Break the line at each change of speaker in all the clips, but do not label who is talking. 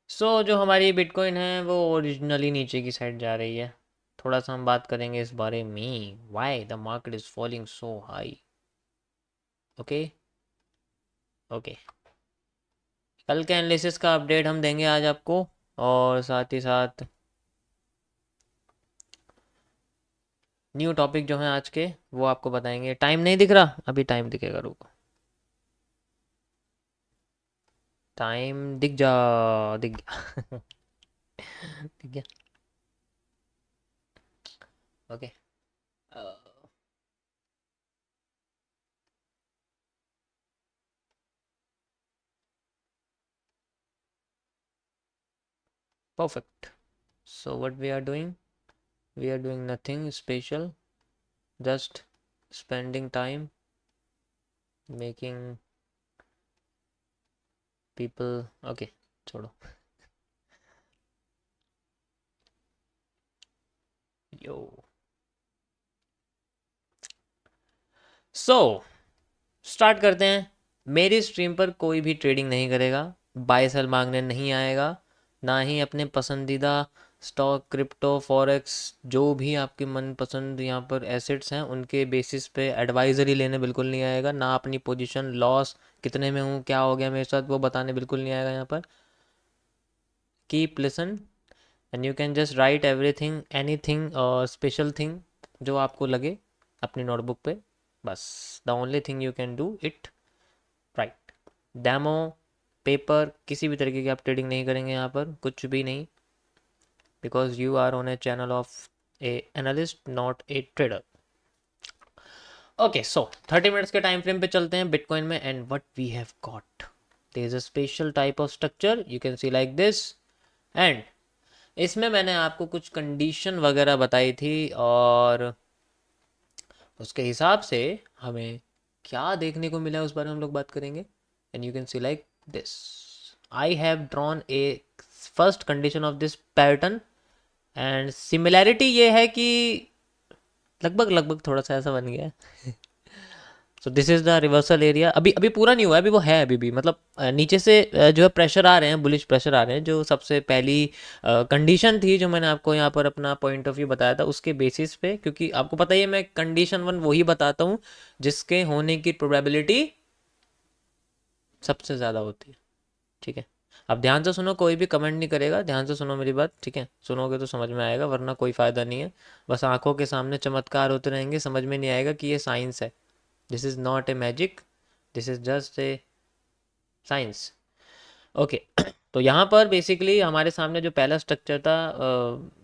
जो हमारी बिटकॉइन है वो ओरिजिनली नीचे की साइड जा रही है। थोड़ा सा हम बात करेंगे इस बारे में, why the market is falling so high. Okay okay, कल के एनालिसिस का अपडेट हम देंगे आज आपको, और साथ ही साथ न्यू टॉपिक जो हैं आज के वो आपको बताएंगे। टाइम नहीं दिख रहा, अभी टाइम दिखेगा, रुको। टाइम दिख जा, दिख गया दिख गया। Okay, perfect. So what we are doing nothing special, just spending time making people okay, छोड़ो। यो, सो स्टार्ट करते हैं। मेरी स्ट्रीम पर कोई भी ट्रेडिंग नहीं करेगा, बाय सेल मांगने नहीं आएगा, ना ही अपने पसंदीदा स्टॉक, क्रिप्टो, फॉरेक्स, जो भी आपके मनपसंद यहाँ पर एसेट्स हैं उनके बेसिस पे एडवाइजरी लेने बिल्कुल नहीं आएगा, ना अपनी पोजीशन लॉस कितने में हूँ, क्या हो गया मेरे साथ, वो बताने बिल्कुल नहीं आएगा यहाँ पर। Keep listen and you can just right everything, anything special thing जो आपको लगे अपनी नोटबुक पे, बस। The only thing you can do it right. Demo paper किसी भी तरीके की आप ट्रेडिंग नहीं करेंगे यहाँ पर, कुछ भी नहीं, because you are on a channel of a analyst not a trader. Okay, so 30 minutes के टाइम फ्रेम पे चलते हैं बिटकॉइन में, and what we have got, there is a special type of structure, you can see like this. And इसमें मैंने आपको कुछ condition वगैरह बताई थी, और उसके हिसाब से हमें क्या देखने को मिला उस बारे में हम लोग बात करेंगे। And you can see like this, I have drawn A first condition of this pattern, and similarity ये है कि लगभग लगभग थोड़ा सा ऐसा बन गया है। So this is the reversal area, अभी अभी पूरा नहीं हुआ है, अभी वो है अभी भी, मतलब नीचे से जो है प्रेशर आ रहे हैं, बुलिश प्रेशर आ रहे हैं, जो सबसे पहली कंडीशन थी जो मैंने आपको यहाँ पर अपना पॉइंट ऑफ व्यू बताया था उसके बेसिस पे, क्योंकि आपको पता ही है मैं कंडीशन वन वही बताता हूँ जिसके होने की प्रोबेबिलिटी सबसे ज़्यादा होती है। ठीक है, अब ध्यान से सुनो, कोई भी कमेंट नहीं करेगा, ध्यान से सुनो मेरी बात, ठीक है, सुनोगे तो समझ में आएगा, वरना कोई फ़ायदा नहीं है। बस आंखों के सामने चमत्कार होते रहेंगे, समझ में नहीं आएगा कि ये साइंस है। This is not a magic, this is just a science. Okay, तो यहाँ पर बेसिकली हमारे सामने जो पहला स्ट्रक्चर था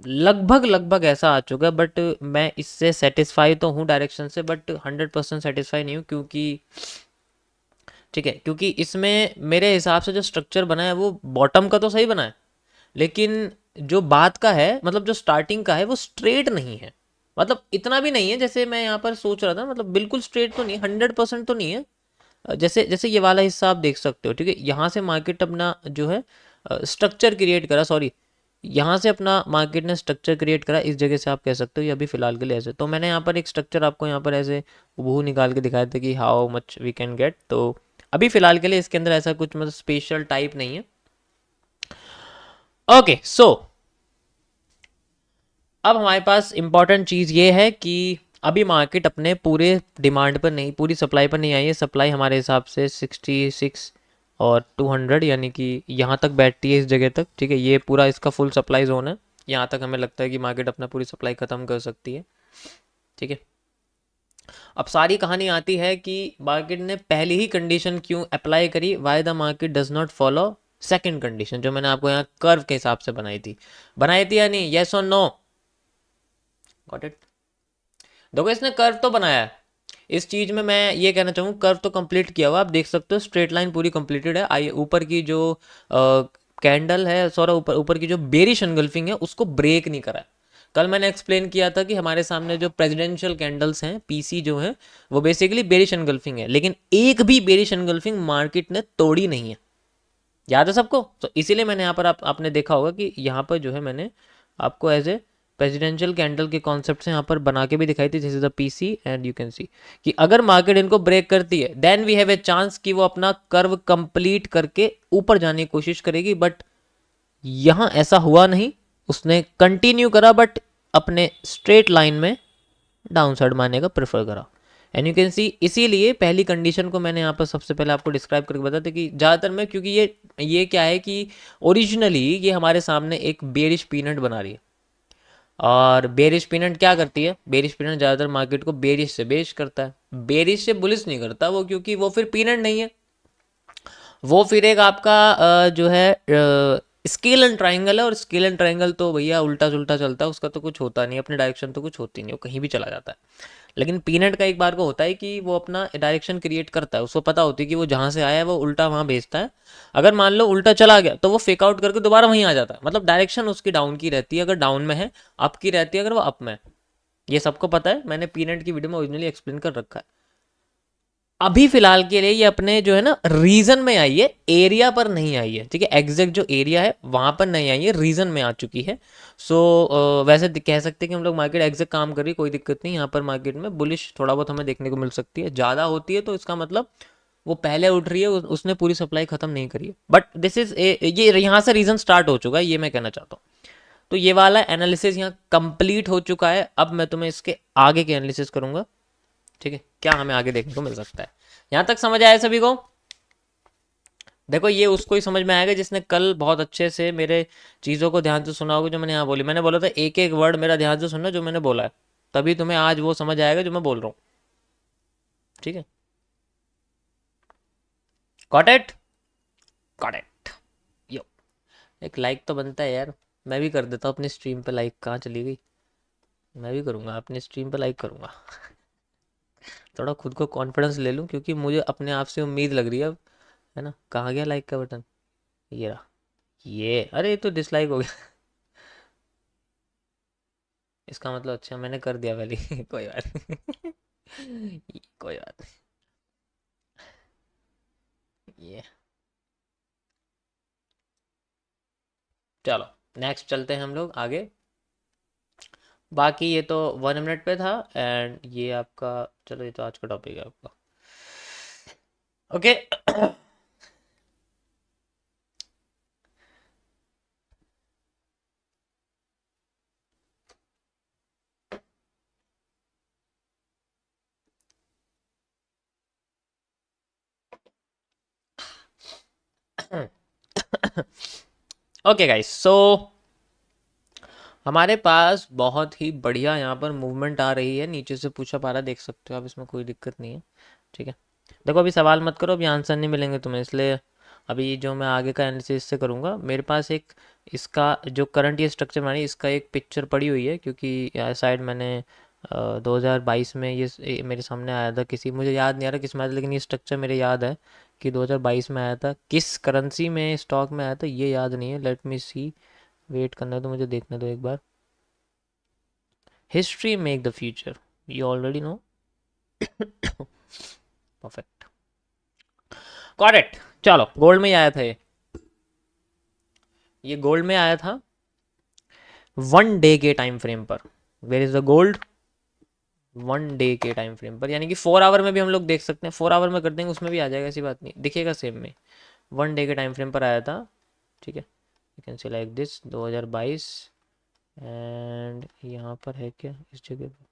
लगभग लगभग ऐसा आ चुका है, बट मैं इससे सेटिस्फाई तो हूँ डायरेक्शन से, बट 100% सेटिस्फाई नहीं हूँ, क्योंकि ठीक है, क्योंकि इसमें मेरे हिसाब से जो स्ट्रक्चर बना है वो बॉटम का तो सही बना है, लेकिन जो बात का है, मतलब जो स्टार्टिंग का है वो स्ट्रेट नहीं है, मतलब इतना भी नहीं है जैसे मैं यहाँ पर सोच रहा था, मतलब बिल्कुल स्ट्रेट तो नहीं, 100% तो नहीं है। जैसे जैसे ये वाला हिस्सा आप देख सकते हो, ठीक है, यहाँ से मार्केट अपना जो है स्ट्रक्चर क्रिएट करा, सॉरी, यहाँ से अपना मार्केट ने स्ट्रक्चर क्रिएट करा, इस जगह से आप कह सकते हो, ये अभी फिलहाल के लिए ऐसे, तो मैंने यहाँ पर एक स्ट्रक्चर आपको यहाँ पर ऐसे वो निकाल के दिखाया था कि how much we can get, तो अभी फिलहाल के लिए इसके अंदर ऐसा कुछ मतलब स्पेशल टाइप नहीं है। ओके, सो अब हमारे पास इंपॉर्टेंट चीज़ ये है कि अभी मार्केट अपने पूरे डिमांड पर नहीं, पूरी सप्लाई पर नहीं आई है, सप्लाई हमारे हिसाब से 66 और 200 यानी कि यहाँ तक बैठती है, इस जगह तक, ठीक है, ये पूरा इसका फुल सप्लाई जोन है, यहाँ तक हमें लगता है कि मार्केट अपना पूरी सप्लाई ख़त्म कर सकती है। ठीक है, अब सारी कहानी आती है कि मार्केट ने पहली ही कंडीशन क्यों अप्लाई करी, why the market does not follow second condition, जो मैंने आपको यहाँ कर्व के हिसाब से बनाई थी या नहीं, येस और नो, गॉट इट। देखो इसने कर्व तो बनाया है, इस चीज में मैं ये कहना चाहूँ, कर्व तो कंप्लीट किया हुआ, आप देख सकते हो स्ट्रेट लाइन पूरी कंप्लीटेड है, आई ऊपर की जो कैंडल है, सॉरी ऊपर ऊपर की जो बेरिश एनगल्फिंग है उसको ब्रेक नहीं करा है। कल मैंने एक्सप्लेन किया था कि हमारे सामने जो प्रेसिडेंशियल कैंडल्स हैं पीसी जो है वो बेसिकली बेरिश एनगल्फिंग है, लेकिन एक भी बेरिश एनगल्फिंग मार्केट ने तोड़ी नहीं है, याद है सबको, तो इसीलिए मैंने यहाँ पर आपने देखा होगा कि यहाँ पर जो है मैंने आपको एज ए प्रेसिडेंशियल कैंडल के कॉन्सेप्ट से यहाँ पर बना के भी दिखाई थी, this is the PC, and you can see कि अगर मार्केट इनको ब्रेक करती है then we have a chance कि वो अपना कर्व कंप्लीट करके ऊपर जाने की कोशिश करेगी, बट यहाँ ऐसा हुआ नहीं, उसने कंटिन्यू करा बट अपने स्ट्रेट लाइन में डाउन साइड मारने का प्रेफर करा। एंड यू कैन सी, इसीलिए पहली कंडीशन को मैंने यहाँ पर सबसे पहले आपको डिस्क्राइब करके बताया था कि ज़्यादातर मैं, क्योंकि ये क्या है कि ओरिजिनली ये हमारे सामने एक बेरिश पीनट बना रही है, और बेरिश पीनट क्या करती है, बेरिश पीनट ज़्यादातर मार्केट को बेरिश से बेच करता है, बेरिश से बुलिश नहीं करता वो, क्योंकि वो फिर पीनट नहीं है, वो फिर एक आपका जो है स्केल एंड ट्राइंगल है, और स्केल एंड ट्राइंगल तो भैया उल्टा सुल्टा चलता है, उसका तो कुछ होता नहीं, अपनी डायरेक्शन तो कुछ होती नहीं, वो कहीं भी चला जाता है। लेकिन पीनट का एक बार को होता है कि वो अपना डायरेक्शन क्रिएट करता है, उसको पता होती है कि वो जहाँ से आया है वो उल्टा वहाँ भेजता है, अगर मान लो उल्टा चला गया तो वो फेक आउट करके दोबारा वहीं आ जाता है, मतलब डायरेक्शन उसकी डाउन की रहती है, अगर डाउन में है, अप की रहती है अगर वो अप में है। ये सबको पता है, मैंने पीनट की वीडियो में ओरिजिनली एक्सप्लेन कर रखा है। अभी फिलहाल के लिए ये अपने जो है ना रीजन में आई है, एरिया पर नहीं आई है, ठीक है, एग्जैक्ट जो एरिया है वहां पर नहीं आई है, रीजन में आ चुकी है। सो वैसे कह सकते हैं कि हम लोग मार्केट एग्जैक्ट काम कर रही है, कोई दिक्कत नहीं, यहाँ पर मार्केट में बुलिश थोड़ा बहुत हमें देखने को मिल सकती है, ज़्यादा होती है तो इसका मतलब वो पहले उठ रही है, उसने पूरी सप्लाई खत्म नहीं करी है, बट दिस इज ये यहाँ से रीजन स्टार्ट हो चुका है, ये मैं कहना चाहता हूँ। तो ये वाला एनालिसिस यहाँ कंप्लीट हो चुका है, अब मैं तुम्हें इसके आगे के एनालिसिस करूंगा, ठीक है, क्या हमें आगे देखने को मिल सकता है। यहां तक समझ आया सभी को? देखो ये उसको ही समझ में आएगा जिसने कल बहुत अच्छे से मेरे चीज़ों को ध्यान से सुना होगा, जो मैंने यहाँ बोली, मैंने बोला था एक एक वर्ड मेरा ध्यान से सुनना जो मैंने बोला है, तभी तुम्हें आज वो समझ आएगा जो मैं बोल रहा हूँ, ठीक है। Got it? Got it. Yo, एक लाइक तो बनता है यार, मैं भी कर देता हूँ अपनी स्ट्रीम पे लाइक, कहाँ चली गई, मैं भी करूँगा अपनी स्ट्रीम पे लाइक करूँगा। थोड़ा खुद को कॉन्फिडेंस ले लूँ, क्योंकि मुझे अपने आप से उम्मीद लग रही है अब, है ना। कहाँ गया लाइक का बटन, ये रहा, ये, अरे ये तो डिसलाइक हो गया। इसका मतलब अच्छा मैंने कर दिया पहले। कोई बात नहीं। कोई बात नहीं, ये चलो नेक्स्ट चलते हैं हम लोग आगे। बाकी ये तो 1 मिनट पे था, एंड ये आपका, चलो ये तो आज का टॉपिक है आपका, ओके। ओके गाइस, सो हमारे पास बहुत ही बढ़िया यहाँ पर मूवमेंट आ रही है, नीचे से पूछा पा रहा, देख सकते हो आप, इसमें कोई दिक्कत नहीं है, ठीक है। देखो अभी सवाल मत करो, अभी आंसर नहीं मिलेंगे तुम्हें, इसलिए अभी जो मैं आगे का एनालिसिस से करूँगा, मेरे पास एक इसका जो करंट ये स्ट्रक्चर बना है, इसका एक पिक्चर पड़ी हुई है, क्योंकि शायद मैंने 2022 में ये मेरे सामने आया था, किसी, मुझे याद नहीं आ रहा किस में आया था, लेकिन ये स्ट्रक्चर मेरे याद है कि 2022 में आया था, किस करेंसी में स्टॉक में आया था ये याद नहीं है, लेट मी सी, वेट करना है तो मुझे देखने दो एक बार। History make the future, you already know. Perfect, got it. चलो गोल्ड में ही आया था ये गोल्ड में आया था 1 डे के टाइम फ्रेम पर। Where is the gold? 1 day के टाइम फ्रेम पर, यानी कि 4 आवर में भी हम लोग देख सकते हैं, 4 आवर में कर देंगे उसमें भी आ जाएगा, ऐसी बात नहीं, दिखेगा सेम में। 1 डे के टाइम फ्रेम पर आया था, ठीक है, you can see like this 2022, and यहाँ पर है क्या इस जगह पर,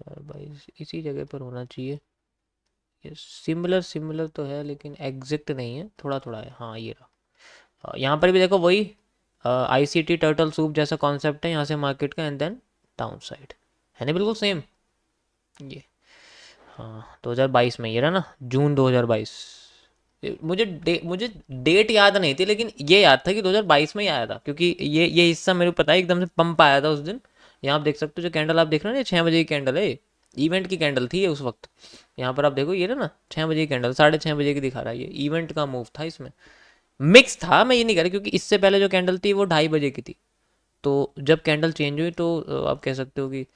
2022 इसी जगह पर होना चाहिए, ये सिमिलर सिमिलर तो है लेकिन एग्जैक्ट नहीं है, थोड़ा थोड़ा है, हाँ ये रहा। यहाँ पर भी देखो वही ICT टर्टल सूप जैसा कॉन्सेप्ट है, यहाँ से मार्केट का, एंड देन डाउन साइड, है ना, बिल्कुल सेम ये। हाँ 2022 में ये रहा ना, जून 2022, मुझे डेट याद नहीं थी, लेकिन ये याद था कि 2022 में ही आया था, क्योंकि ये हिस्सा मेरे को पता है, एकदम से पंप आया था उस दिन। यहाँ आप देख सकते हो, जो कैंडल आप देख रहे हो ना, 6 बजे की कैंडल है, इवेंट की कैंडल थी ये उस वक्त। यहाँ पर आप देखो ये ना 6 बजे की कैंडल, 6:30 बजे की दिखा रहा है, ये इवेंट का मूव था, इसमें मिक्स था, मैं ये नहीं कह रहा, क्योंकि इससे पहले जो कैंडल थी वो 2:30 बजे की थी, तो जब कैंडल चेंज हुई तो आप कह सकते हो कि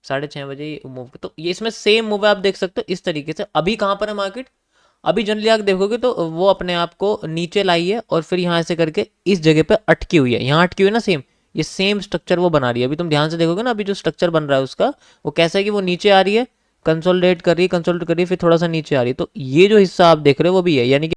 6:30 बजे मूव, तो ये इसमें सेम मूव है, आप देख सकते हो इस तरीके से। अभी कहाँ पर है मार्केट? अभी जनरली आप देखोगे तो वो अपने आप को नीचे लाई है, और फिर यहाँ से करके इस जगह पे अटकी हुई है, यहाँ अटकी हुई है ना, सेम ये सेम स्ट्रक्चर वो बना रही है। अभी तुम ध्यान से देखोगे ना, अभी जो स्ट्रक्चर बन रहा है उसका, वो कैसा है कि वो नीचे आ रही है, कंसोलिडेट कर रही है, फिर थोड़ा सा नीचे आ रही है, तो ये जो हिस्सा आप देख रहे हो वो भी है, यानी कि